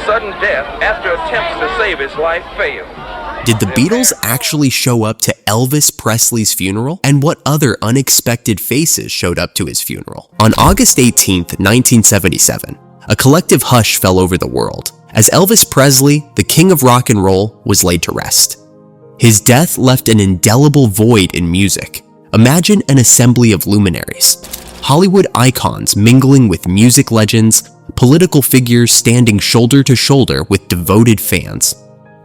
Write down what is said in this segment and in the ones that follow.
sudden death after attempts to save his life failed. Did the Beatles actually show up to Elvis Presley's funeral? And what other unexpected faces showed up to his funeral? On August 18, 1977, a collective hush fell over the world as Elvis Presley, the king of rock and roll, was laid to rest. His death left an indelible void in music. Imagine an assembly of luminaries, Hollywood icons mingling with music legends, political figures standing shoulder to shoulder with devoted fans,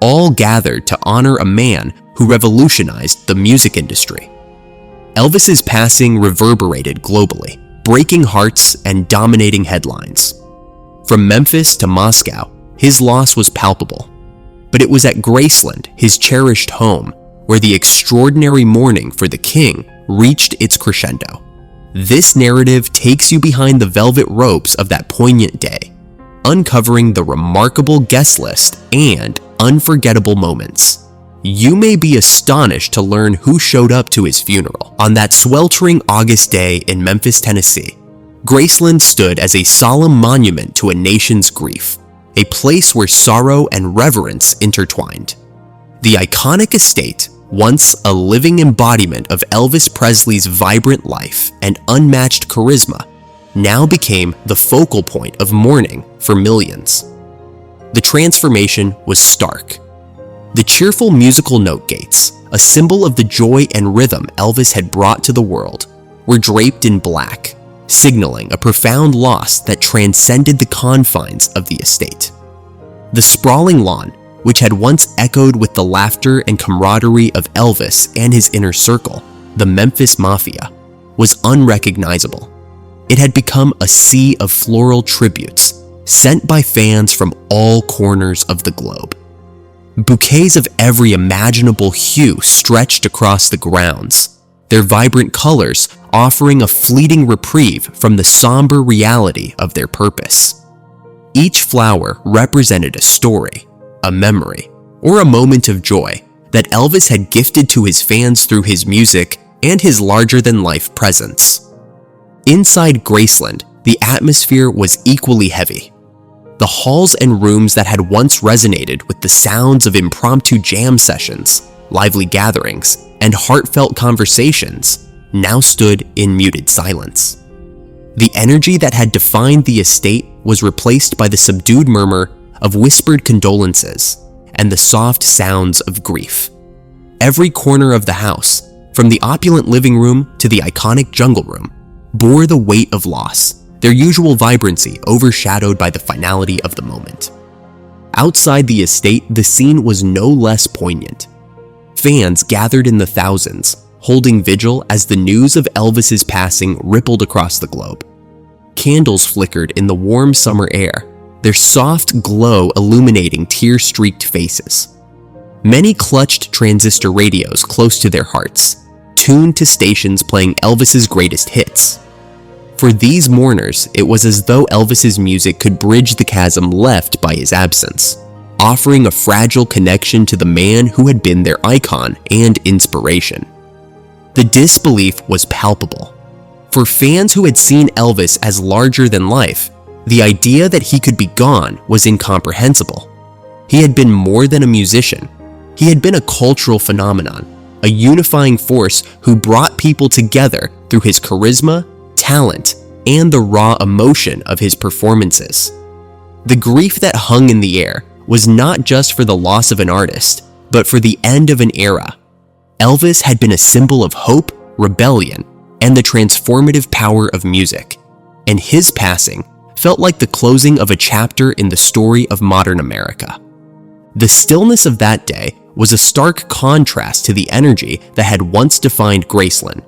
all gathered to honor a man who revolutionized the music industry. Elvis's passing reverberated globally, breaking hearts and dominating headlines. From Memphis to Moscow, his loss was palpable. But it was at Graceland, his cherished home, where the extraordinary mourning for the king reached its crescendo. This narrative takes you behind the velvet ropes of that poignant day, uncovering the remarkable guest list and unforgettable moments. You may be astonished to learn who showed up to his funeral. On that sweltering August day in Memphis, Tennessee, Graceland stood as a solemn monument to a nation's grief, a place where sorrow and reverence intertwined. The iconic estate, once a living embodiment of Elvis Presley's vibrant life and unmatched charisma, now became the focal point of mourning for millions. The transformation was stark. The cheerful musical note gates, a symbol of the joy and rhythm Elvis had brought to the world, were draped in black, signaling a profound loss that transcended the confines of the estate. The sprawling lawn, which had once echoed with the laughter and camaraderie of Elvis and his inner circle, the Memphis Mafia, was unrecognizable. It had become a sea of floral tributes sent by fans from all corners of the globe. Bouquets of every imaginable hue stretched across the grounds, their vibrant colors offering a fleeting reprieve from the somber reality of their purpose. Each flower represented a story, a memory, or a moment of joy that Elvis had gifted to his fans through his music and his larger-than-life presence. Inside Graceland, the atmosphere was equally heavy. The halls and rooms that had once resonated with the sounds of impromptu jam sessions, lively gatherings, and heartfelt conversations now stood in muted silence. The energy that had defined the estate was replaced by the subdued murmur of whispered condolences and the soft sounds of grief. Every corner of the house, from the opulent living room to the iconic jungle room, bore the weight of loss, their usual vibrancy overshadowed by the finality of the moment. Outside the estate, the scene was no less poignant. Fans gathered in the thousands, holding vigil as the news of Elvis's passing rippled across the globe. Candles flickered in the warm summer air, their soft glow illuminating tear-streaked faces. Many clutched transistor radios close to their hearts, tuned to stations playing Elvis's greatest hits. For these mourners, it was as though Elvis's music could bridge the chasm left by his absence, offering a fragile connection to the man who had been their icon and inspiration. The disbelief was palpable. For fans who had seen Elvis as larger than life, the idea that he could be gone was incomprehensible. He had been more than a musician. He had been a cultural phenomenon, a unifying force who brought people together through his charisma, talent, and the raw emotion of his performances. The grief that hung in the air was not just for the loss of an artist, but for the end of an era. Elvis had been a symbol of hope, rebellion, and the transformative power of music, and his passing felt like the closing of a chapter in the story of modern America. The stillness of that day was a stark contrast to the energy that had once defined Graceland.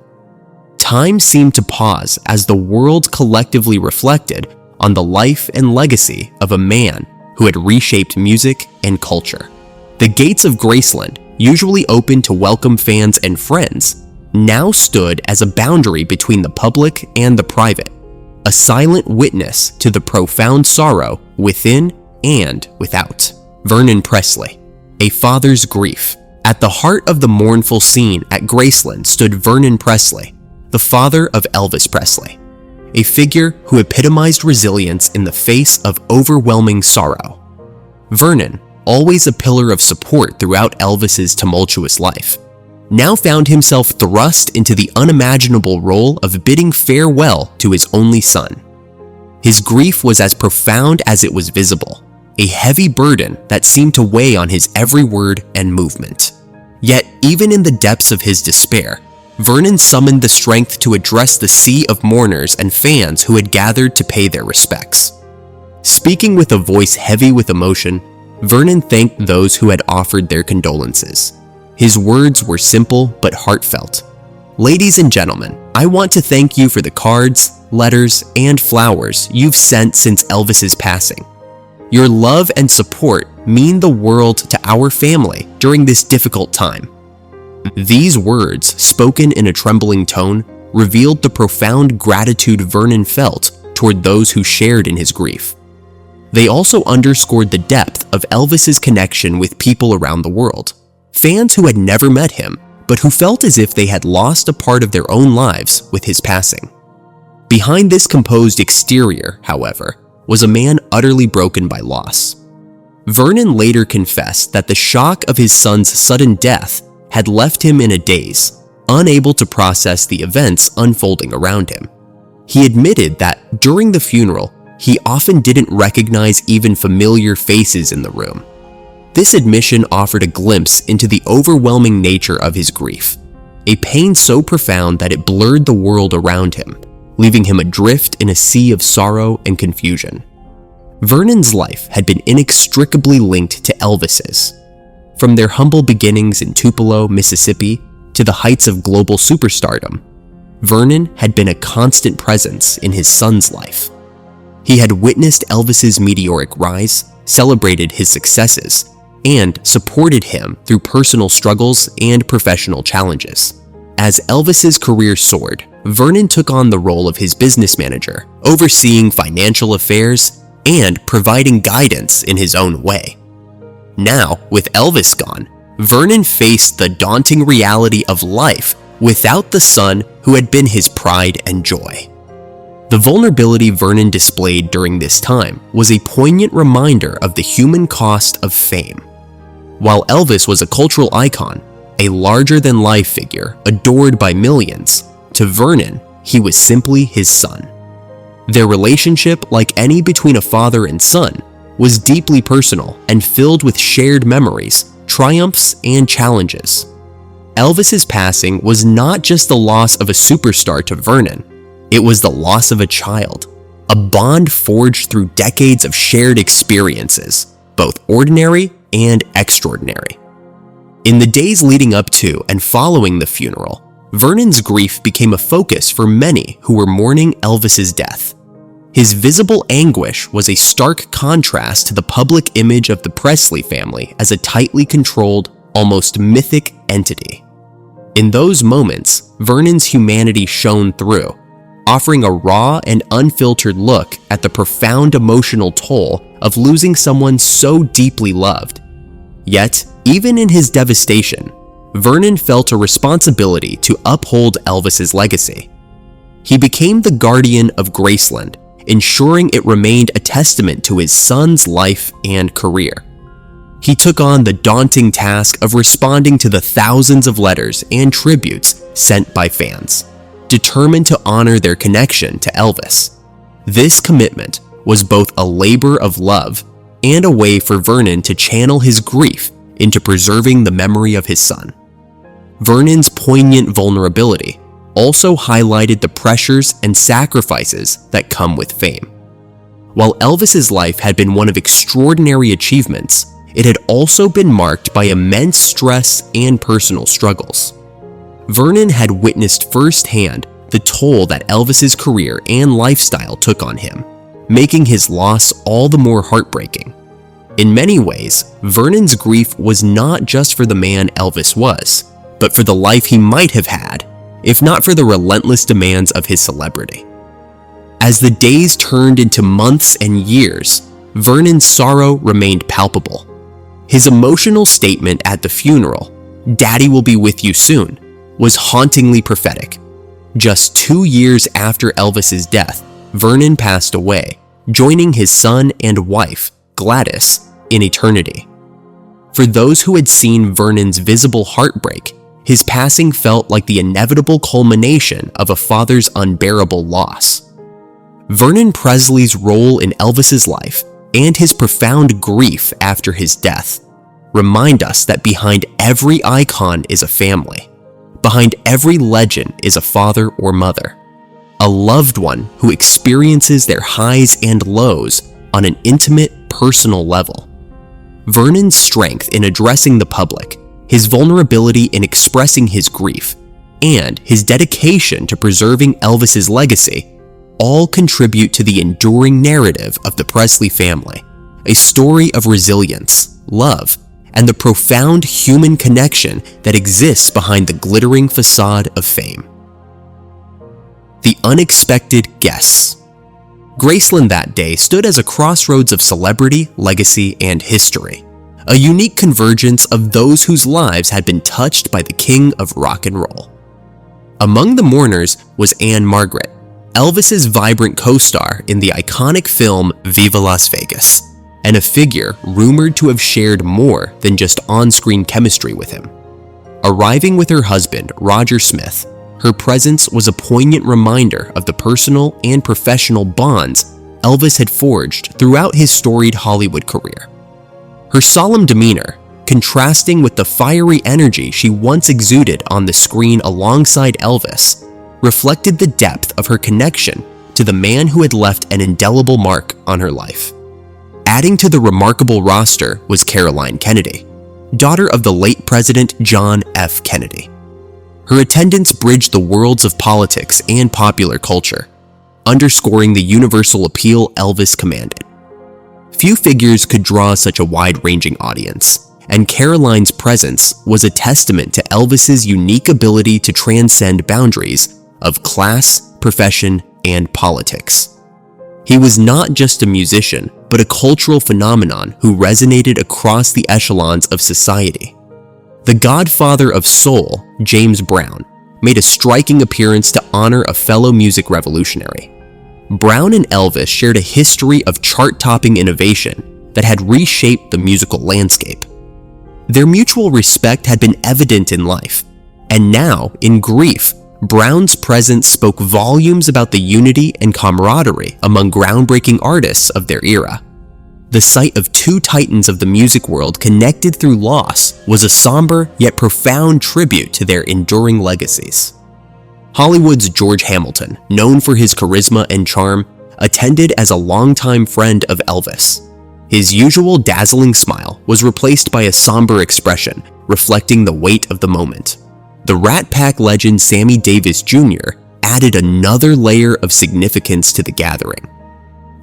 Time seemed to pause as the world collectively reflected on the life and legacy of a man who had reshaped music and culture. The gates of Graceland, usually open to welcome fans and friends, now stood as a boundary between the public and the private, a silent witness to the profound sorrow within and without. Vernon Presley, a father's grief. At the heart of the mournful scene at Graceland stood Vernon Presley, the father of Elvis Presley, a figure who epitomized resilience in the face of overwhelming sorrow. Vernon, always a pillar of support throughout Elvis's tumultuous life, now found himself thrust into the unimaginable role of bidding farewell to his only son. His grief was as profound as it was visible, a heavy burden that seemed to weigh on his every word and movement. Yet, even in the depths of his despair, Vernon summoned the strength to address the sea of mourners and fans who had gathered to pay their respects. Speaking with a voice heavy with emotion, Vernon thanked those who had offered their condolences. His words were simple but heartfelt. "Ladies and gentlemen, I want to thank you for the cards, letters, and flowers you've sent since Elvis's passing. Your love and support mean the world to our family during this difficult time." These words, spoken in a trembling tone, revealed the profound gratitude Vernon felt toward those who shared in his grief. They also underscored the depth of Elvis's connection with people around the world, fans who had never met him, but who felt as if they had lost a part of their own lives with his passing. Behind this composed exterior, however, was a man utterly broken by loss. Vernon later confessed that the shock of his son's sudden death had left him in a daze, unable to process the events unfolding around him. He admitted that during the funeral, he often didn't recognize even familiar faces in the room. This admission offered a glimpse into the overwhelming nature of his grief, a pain so profound that it blurred the world around him, leaving him adrift in a sea of sorrow and confusion. Vernon's life had been inextricably linked to Elvis's. From their humble beginnings in Tupelo, Mississippi, to the heights of global superstardom, Vernon had been a constant presence in his son's life. He had witnessed Elvis's meteoric rise, celebrated his successes, and supported him through personal struggles and professional challenges. As Elvis's career soared, Vernon took on the role of his business manager, overseeing financial affairs and providing guidance in his own way. Now, with Elvis gone, Vernon faced the daunting reality of life without the son who had been his pride and joy. The vulnerability Vernon displayed during this time was a poignant reminder of the human cost of fame. While Elvis was a cultural icon, a larger-than-life figure adored by millions, to Vernon, he was simply his son. Their relationship, like any between a father and son, was deeply personal and filled with shared memories, triumphs, and challenges. Elvis's passing was not just the loss of a superstar to Vernon, it was the loss of a child, a bond forged through decades of shared experiences, both ordinary and extraordinary. In the days leading up to and following the funeral, Vernon's grief became a focus for many who were mourning Elvis's death. His visible anguish was a stark contrast to the public image of the Presley family as a tightly controlled, almost mythic entity. In those moments, Vernon's humanity shone through, offering a raw and unfiltered look at the profound emotional toll of losing someone so deeply loved. Yet, even in his devastation, Vernon felt a responsibility to uphold Elvis's legacy. He became the guardian of Graceland, ensuring it remained a testament to his son's life and career. He took on the daunting task of responding to the thousands of letters and tributes sent by fans, determined to honor their connection to Elvis. This commitment was both a labor of love and a way for Vernon to channel his grief into preserving the memory of his son. Vernon's poignant vulnerability also highlighted the pressures and sacrifices that come with fame. While Elvis's life had been one of extraordinary achievements, it had also been marked by immense stress and personal struggles. Vernon had witnessed firsthand the toll that Elvis's career and lifestyle took on him, making his loss all the more heartbreaking. In many ways, Vernon's grief was not just for the man Elvis was, but for the life he might have had, if not for the relentless demands of his celebrity. As the days turned into months and years, Vernon's sorrow remained palpable. His emotional statement at the funeral, "Daddy will be with you soon," was hauntingly prophetic. Just 2 years after Elvis's death, Vernon passed away, joining his son and wife, Gladys, in eternity. For those who had seen Vernon's visible heartbreak, his passing felt like the inevitable culmination of a father's unbearable loss. Vernon Presley's role in Elvis's life and his profound grief after his death remind us that behind every icon is a family. Behind every legend is a father or mother, a loved one who experiences their highs and lows on an intimate, personal level. Vernon's strength in addressing the public, his vulnerability in expressing his grief, and his dedication to preserving Elvis's legacy all contribute to the enduring narrative of the Presley family, a story of resilience, love, and the profound human connection that exists behind the glittering facade of fame. The unexpected guests. Graceland that day stood as a crossroads of celebrity, legacy, and history, a unique convergence of those whose lives had been touched by the king of rock and roll. Among the mourners was Anne Margaret, Elvis's vibrant co-star in the iconic film Viva Las Vegas, and a figure rumored to have shared more than just on-screen chemistry with him. Arriving with her husband, Roger Smith, her presence was a poignant reminder of the personal and professional bonds Elvis had forged throughout his storied Hollywood career. Her solemn demeanor, contrasting with the fiery energy she once exuded on the screen alongside Elvis, reflected the depth of her connection to the man who had left an indelible mark on her life. Adding to the remarkable roster was Caroline Kennedy, daughter of the late President John F. Kennedy. Her attendance bridged the worlds of politics and popular culture, underscoring the universal appeal Elvis commanded. Few figures could draw such a wide-ranging audience, and Caroline's presence was a testament to Elvis's unique ability to transcend boundaries of class, profession, and politics. He was not just a musician, but a cultural phenomenon who resonated across the echelons of society. The godfather of soul, James Brown, made a striking appearance to honor a fellow music revolutionary. Brown and Elvis shared a history of chart-topping innovation that had reshaped the musical landscape. Their mutual respect had been evident in life, and now, in grief, Brown's presence spoke volumes about the unity and camaraderie among groundbreaking artists of their era. The sight of two titans of the music world connected through loss was a somber yet profound tribute to their enduring legacies. Hollywood's George Hamilton, known for his charisma and charm, attended as a longtime friend of Elvis. His usual dazzling smile was replaced by a somber expression, reflecting the weight of the moment. The Rat Pack legend Sammy Davis Jr. added another layer of significance to the gathering.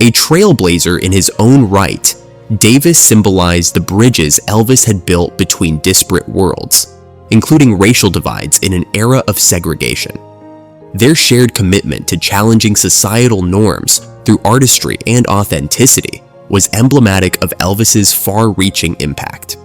A trailblazer in his own right, Davis symbolized the bridges Elvis had built between disparate worlds, including racial divides in an era of segregation. Their shared commitment to challenging societal norms through artistry and authenticity was emblematic of Elvis's far-reaching impact.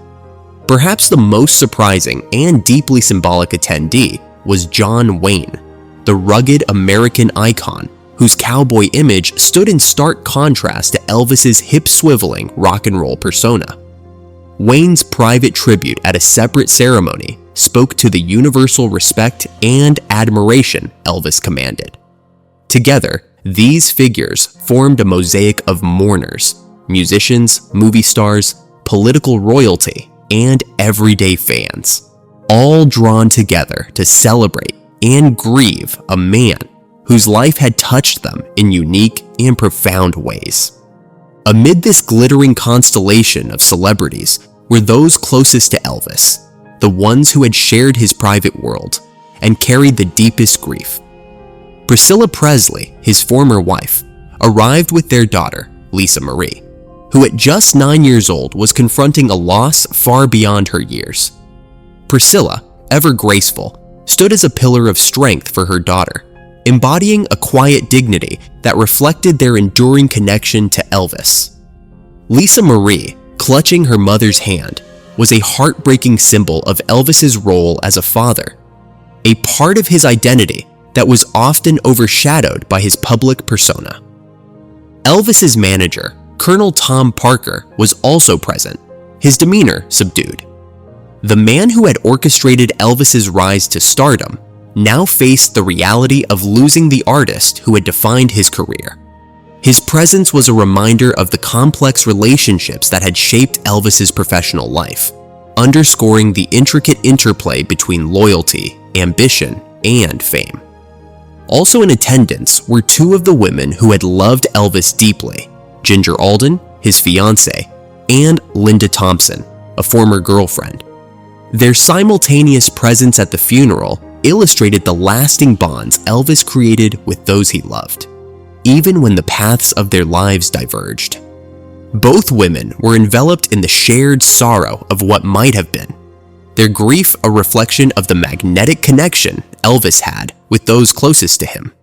Perhaps the most surprising and deeply symbolic attendee was John Wayne, the rugged American icon whose cowboy image stood in stark contrast to Elvis's hip-swiveling rock and roll persona. Wayne's private tribute at a separate ceremony spoke to the universal respect and admiration Elvis commanded. Together, these figures formed a mosaic of mourners, musicians, movie stars, political royalty, and everyday fans, all drawn together to celebrate and grieve a man whose life had touched them in unique and profound ways. Amid this glittering constellation of celebrities were those closest to Elvis, the ones who had shared his private world and carried the deepest grief. Priscilla Presley, his former wife, arrived with their daughter, Lisa Marie, who at just 9 years old was confronting a loss far beyond her years. Priscilla, ever graceful, stood as a pillar of strength for her daughter, embodying a quiet dignity that reflected their enduring connection to Elvis. Lisa Marie, clutching her mother's hand, was a heartbreaking symbol of Elvis's role as a father, a part of his identity that was often overshadowed by his public persona. Elvis's manager, Colonel Tom Parker was also present, his demeanor subdued. The man who had orchestrated Elvis's rise to stardom now faced the reality of losing the artist who had defined his career. His presence was a reminder of the complex relationships that had shaped Elvis's professional life, underscoring the intricate interplay between loyalty, ambition, and fame. Also in attendance were two of the women who had loved Elvis deeply, Ginger Alden, his fiancée, and Linda Thompson, a former girlfriend. Their simultaneous presence at the funeral illustrated the lasting bonds Elvis created with those he loved, even when the paths of their lives diverged. Both women were enveloped in the shared sorrow of what might have been, their grief a reflection of the magnetic connection Elvis had with those closest to him.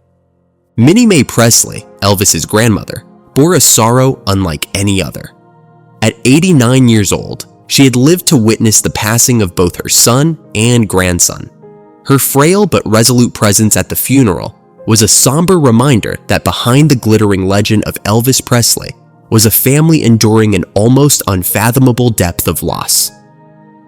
Minnie Mae Presley, Elvis's grandmother, bore a sorrow unlike any other. At 89 years old, she had lived to witness the passing of both her son and grandson. Her frail but resolute presence at the funeral was a somber reminder that behind the glittering legend of Elvis Presley was a family enduring an almost unfathomable depth of loss.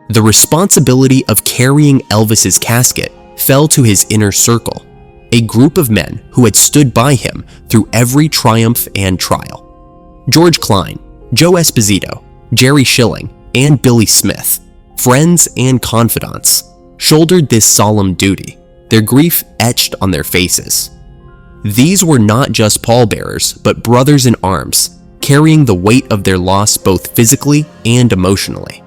The responsibility of carrying Elvis's casket fell to his inner circle, a group of men who had stood by him through every triumph and trial. George Klein, Joe Esposito, Jerry Schilling, and Billy Smith, friends and confidants, shouldered this solemn duty, their grief etched on their faces. These were not just pallbearers, but brothers in arms, carrying the weight of their loss both physically and emotionally.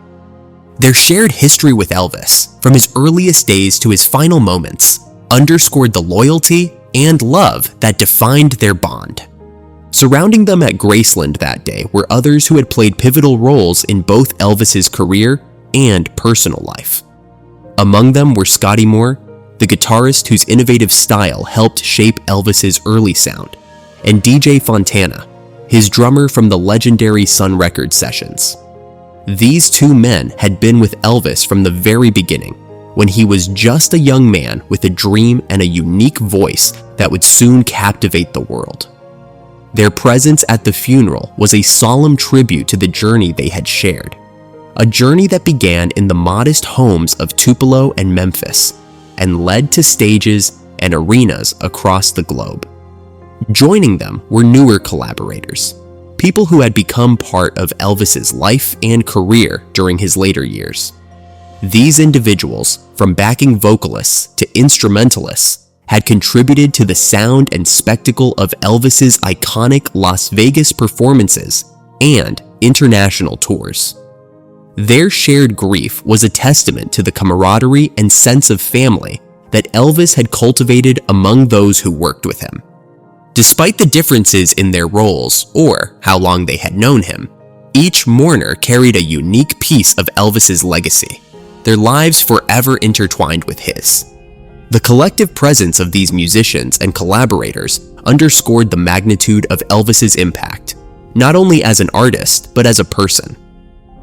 Their shared history with Elvis, from his earliest days to his final moments, underscored the loyalty and love that defined their bond. Surrounding them at Graceland that day were others who had played pivotal roles in both Elvis's career and personal life. Among them were Scotty Moore, the guitarist whose innovative style helped shape Elvis's early sound, and DJ Fontana, his drummer from the legendary Sun Records sessions. These two men had been with Elvis from the very beginning, when he was just a young man with a dream and a unique voice that would soon captivate the world. Their presence at the funeral was a solemn tribute to the journey they had shared, a journey that began in the modest homes of Tupelo and Memphis and led to stages and arenas across the globe. Joining them were newer collaborators, people who had become part of Elvis's life and career during his later years. These individuals, from backing vocalists to instrumentalists, had contributed to the sound and spectacle of Elvis's iconic Las Vegas performances and international tours. Their shared grief was a testament to the camaraderie and sense of family that Elvis had cultivated among those who worked with him. Despite the differences in their roles or how long they had known him, each mourner carried a unique piece of Elvis's legacy, their lives forever intertwined with his. The collective presence of these musicians and collaborators underscored the magnitude of Elvis's impact, not only as an artist, but as a person.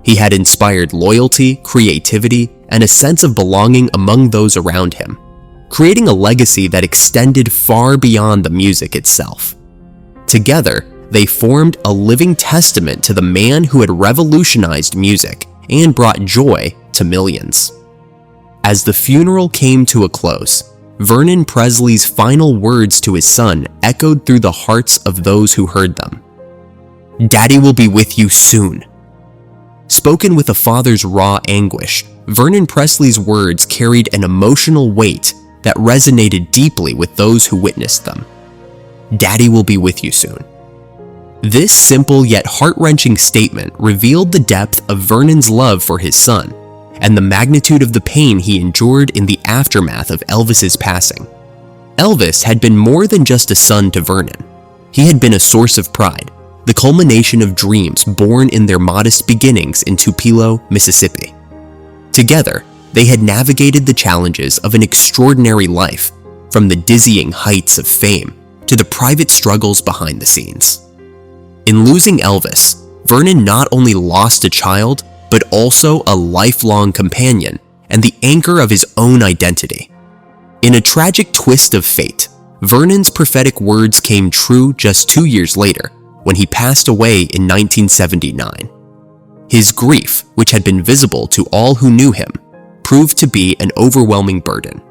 He had inspired loyalty, creativity, and a sense of belonging among those around him, creating a legacy that extended far beyond the music itself. Together, they formed a living testament to the man who had revolutionized music and brought joy to millions. As the funeral came to a close, Vernon Presley's final words to his son echoed through the hearts of those who heard them. "Daddy will be with you soon." Spoken with a father's raw anguish, Vernon Presley's words carried an emotional weight that resonated deeply with those who witnessed them. "Daddy will be with you soon." This simple yet heart-wrenching statement revealed the depth of Vernon's love for his son and the magnitude of the pain he endured in the aftermath of Elvis's passing. Elvis had been more than just a son to Vernon. He had been a source of pride, the culmination of dreams born in their modest beginnings in Tupelo, Mississippi. Together, they had navigated the challenges of an extraordinary life, from the dizzying heights of fame to the private struggles behind the scenes. In losing Elvis, Vernon not only lost a child, but also a lifelong companion and the anchor of his own identity. In a tragic twist of fate, Vernon's prophetic words came true just 2 years later, when he passed away in 1979. His grief, which had been visible to all who knew him, proved to be an overwhelming burden.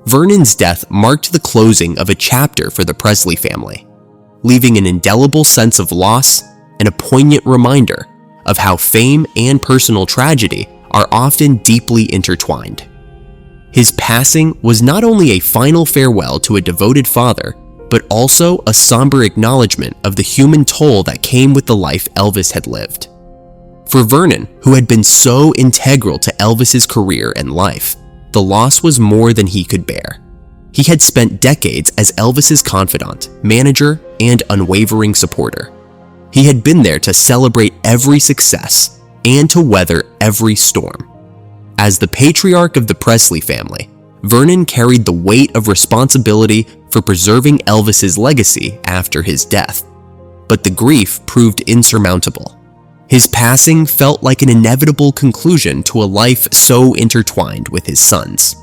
Vernon's death marked the closing of a chapter for the Presley family, leaving an indelible sense of loss and a poignant reminder of how fame and personal tragedy are often deeply intertwined. His passing was not only a final farewell to a devoted father, but also a somber acknowledgement of the human toll that came with the life Elvis had lived. For Vernon, who had been so integral to Elvis's career and life, the loss was more than he could bear. He had spent decades as Elvis's confidant, manager, and unwavering supporter. He had been there to celebrate every success and to weather every storm. As the patriarch of the Presley family, Vernon carried the weight of responsibility for preserving Elvis's legacy after his death. But the grief proved insurmountable. His passing felt like an inevitable conclusion to a life so intertwined with his sons.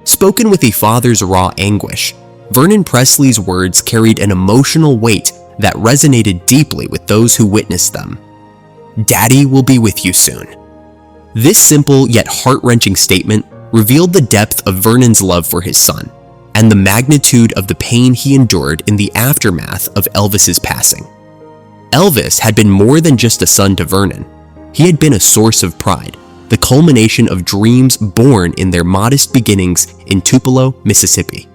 Spoken with a father's raw anguish, Vernon Presley's words carried an emotional weight that resonated deeply with those who witnessed them. "Daddy will be with you soon." This simple yet heart-wrenching statement revealed the depth of Vernon's love for his son and the magnitude of the pain he endured in the aftermath of Elvis's passing. Elvis had been more than just a son to Vernon. He had been a source of pride, the culmination of dreams born in their modest beginnings in Tupelo, Mississippi.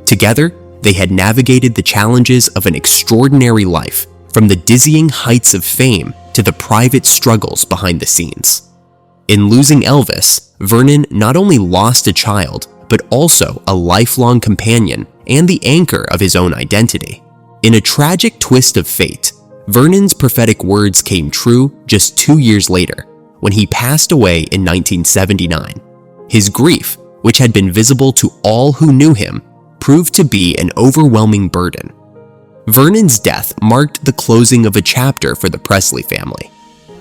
Together, they had navigated the challenges of an extraordinary life, from the dizzying heights of fame to the private struggles behind the scenes. In losing Elvis, Vernon not only lost a child, but also a lifelong companion and the anchor of his own identity. In a tragic twist of fate, Vernon's prophetic words came true just 2 years later, when he passed away in 1979. His grief, which had been visible to all who knew him, proved to be an overwhelming burden. Vernon's death marked the closing of a chapter for the Presley family,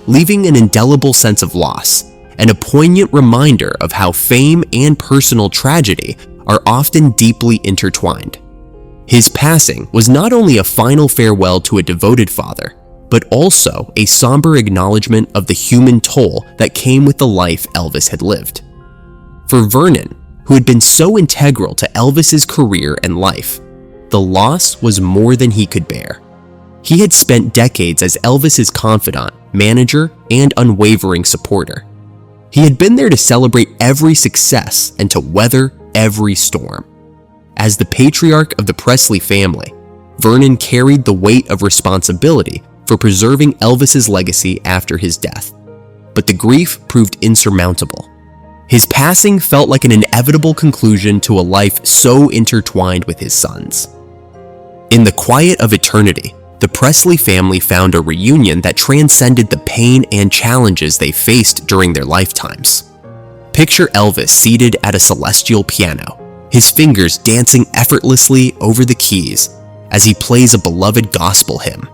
leaving an indelible sense of loss and a poignant reminder of how fame and personal tragedy are often deeply intertwined. His passing was not only a final farewell to a devoted father, but also a somber acknowledgement of the human toll that came with the life Elvis had lived. For Vernon, who had been so integral to Elvis's career and life, the loss was more than he could bear. He had spent decades as Elvis's confidant, manager, and unwavering supporter. He had been there to celebrate every success and to weather every storm. As the patriarch of the Presley family, Vernon carried the weight of responsibility for preserving Elvis's legacy after his death. But the grief proved insurmountable. His passing felt like an inevitable conclusion to a life so intertwined with his sons. In the quiet of eternity, the Presley family found a reunion that transcended the pain and challenges they faced during their lifetimes. Picture Elvis seated at a celestial piano, his fingers dancing effortlessly over the keys as he plays a beloved gospel hymn,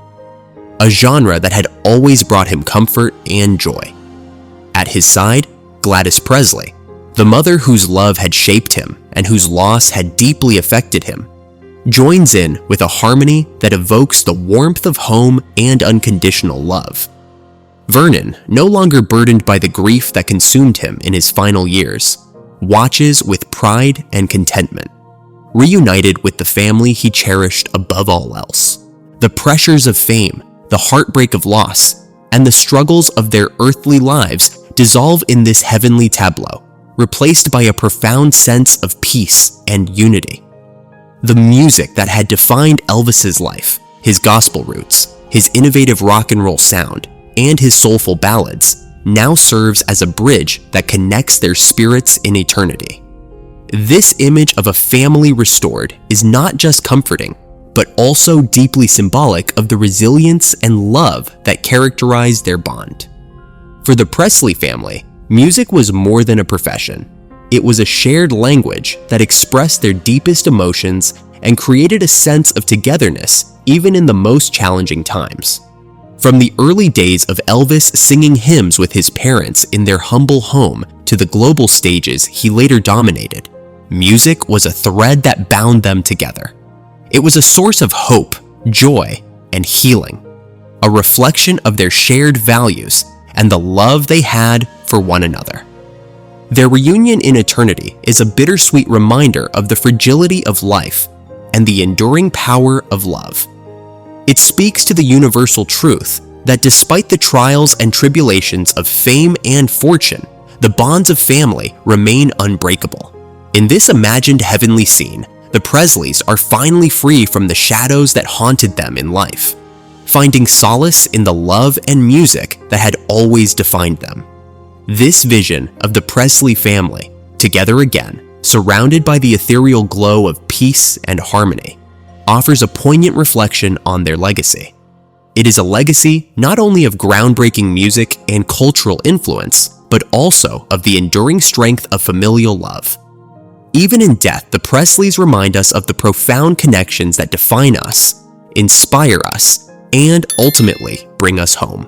a genre that had always brought him comfort and joy. At his side, Gladys Presley, the mother whose love had shaped him and whose loss had deeply affected him, joins in with a harmony that evokes the warmth of home and unconditional love. Vernon, no longer burdened by the grief that consumed him in his final years, watches with pride and contentment, reunited with the family he cherished above all else. The pressures of fame, the heartbreak of loss, and the struggles of their earthly lives dissolve in this heavenly tableau, replaced by a profound sense of peace and unity. The music that had defined Elvis's life, his gospel roots, his innovative rock and roll sound, and his soulful ballads, now serves as a bridge that connects their spirits in eternity. This image of a family restored is not just comforting, but also deeply symbolic of the resilience and love that characterized their bond. For the Presley family, music was more than a profession. It was a shared language that expressed their deepest emotions and created a sense of togetherness even in the most challenging times. From the early days of Elvis singing hymns with his parents in their humble home to the global stages he later dominated, music was a thread that bound them together. It was a source of hope, joy, and healing. a reflection of their shared values and the love they had for one another. Their reunion in eternity is a bittersweet reminder of the fragility of life and the enduring power of love. It speaks to the universal truth that despite the trials and tribulations of fame and fortune, the bonds of family remain unbreakable. In this imagined heavenly scene, the Presleys are finally free from the shadows that haunted them in life, finding solace in the love and music that had always defined them. This vision of the Presley family, together again, surrounded by the ethereal glow of peace and harmony, offers a poignant reflection on their legacy. It is a legacy not only of groundbreaking music and cultural influence, but also of the enduring strength of familial love. Even in death, the Presleys remind us of the profound connections that define us, inspire us, and ultimately bring us home.